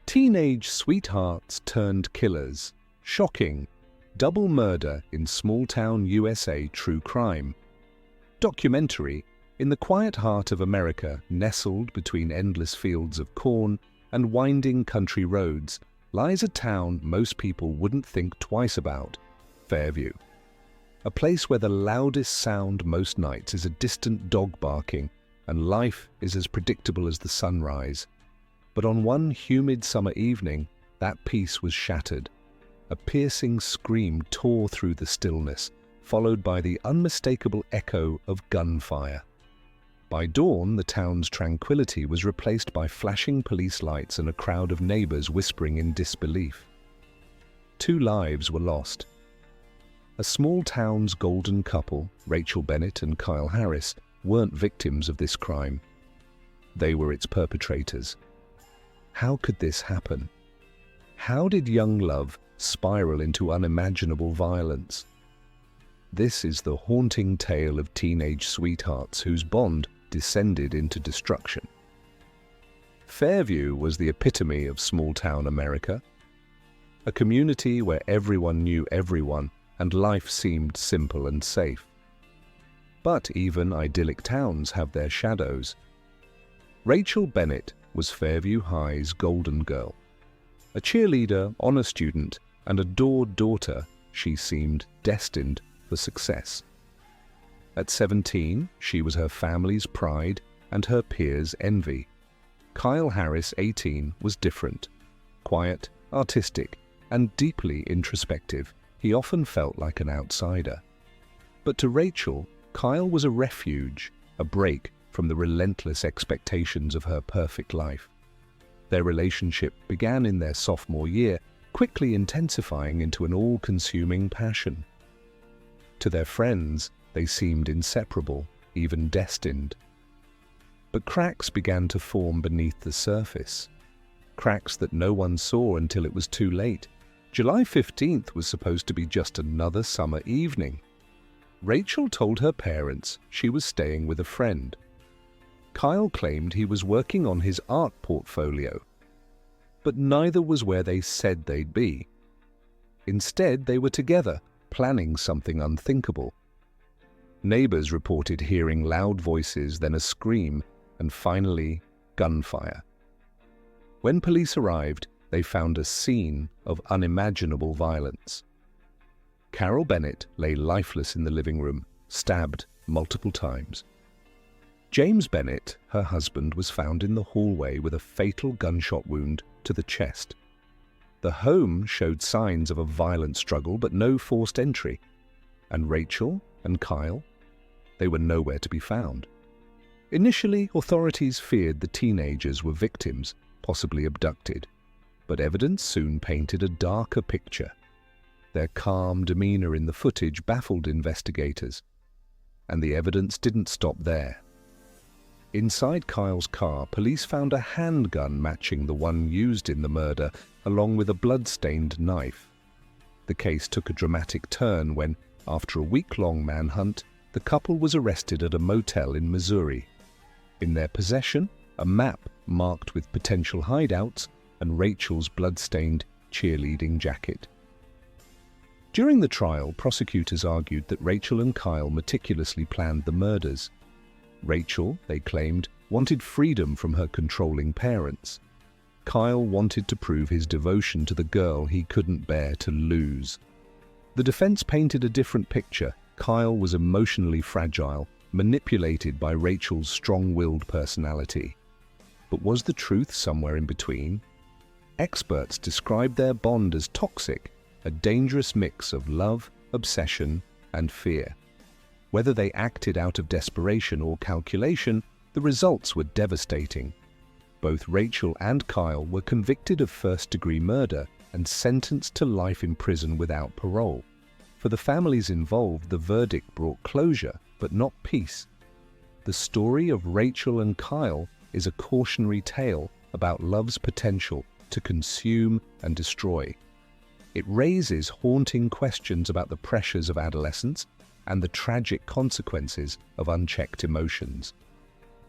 Teenage sweethearts turned killers. Shocking. Double murder in small-town USA true crime. Documentary. In the quiet heart of America, nestled between endless fields of corn and winding country roads, lies a town most people wouldn't think twice about, Fairview. A place where the loudest sound most nights is a distant dog barking, and life is as predictable as the sunrise. But on one humid summer evening, that peace was shattered. A piercing scream tore through the stillness, followed by the unmistakable echo of gunfire. By dawn, the town's tranquility was replaced by flashing police lights and a crowd of neighbors whispering in disbelief. 2 lives were lost. A small town's golden couple, Rachel Bennett and Kyle Harris, weren't victims of this crime. They were its perpetrators. How could this happen? How did young love spiral into unimaginable violence? This is the haunting tale of teenage sweethearts whose bond descended into destruction. Fairview was the epitome of small-town America, a community where everyone knew everyone and life seemed simple and safe. But even idyllic towns have their shadows. Rachel Bennett was Fairview High's golden girl. A cheerleader, honor student, and adored daughter, she seemed destined for success. At 17, she was her family's pride and her peers' envy. Kyle Harris, 18, was different. Quiet, artistic, and deeply introspective, he often felt like an outsider. But to Rachel, Kyle was a refuge, a break from the relentless expectations of her perfect life. Their relationship began in their sophomore year, quickly intensifying into an all-consuming passion. To their friends, they seemed inseparable, even destined. But cracks began to form beneath the surface. Cracks that no one saw until it was too late. July 15th was supposed to be just another summer evening. Rachel told her parents she was staying with a friend. Kyle claimed he was working on his art portfolio, but neither was where they said they'd be. Instead, they were together, planning something unthinkable. Neighbors reported hearing loud voices, then a scream, and finally, gunfire. When police arrived, they found a scene of unimaginable violence. Carol Bennett lay lifeless in the living room, stabbed multiple times. James Bennett, her husband, was found in the hallway with a fatal gunshot wound to the chest. The home showed signs of a violent struggle, but no forced entry. And Rachel and Kyle? They were nowhere to be found. Initially, authorities feared the teenagers were victims, possibly abducted. But evidence soon painted a darker picture. Their calm demeanor in the footage baffled investigators. And the evidence didn't stop there. Inside Kyle's car, police found a handgun matching the one used in the murder, along with a blood-stained knife. The case took a dramatic turn when, after a week-long manhunt, the couple was arrested at a motel in Missouri. In their possession, a map marked with potential hideouts and Rachel's blood-stained cheerleading jacket. During the trial, prosecutors argued that Rachel and Kyle meticulously planned the murders. Rachel, they claimed, wanted freedom from her controlling parents. Kyle wanted to prove his devotion to the girl he couldn't bear to lose. The defense painted a different picture. Kyle was emotionally fragile, manipulated by Rachel's strong-willed personality. But was the truth somewhere in between? Experts described their bond as toxic, a dangerous mix of love, obsession, and fear. Whether they acted out of desperation or calculation, the results were devastating. Both Rachel and Kyle were convicted of first-degree murder and sentenced to life in prison without parole. For the families involved, the verdict brought closure, but not peace. The story of Rachel and Kyle is a cautionary tale about love's potential to consume and destroy. It raises haunting questions about the pressures of adolescence and the tragic consequences of unchecked emotions.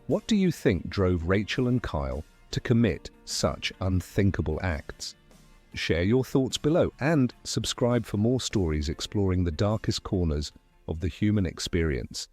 What do you think drove Rachel and Kyle to commit such unthinkable acts? Share your thoughts below and subscribe for more stories exploring the darkest corners of the human experience.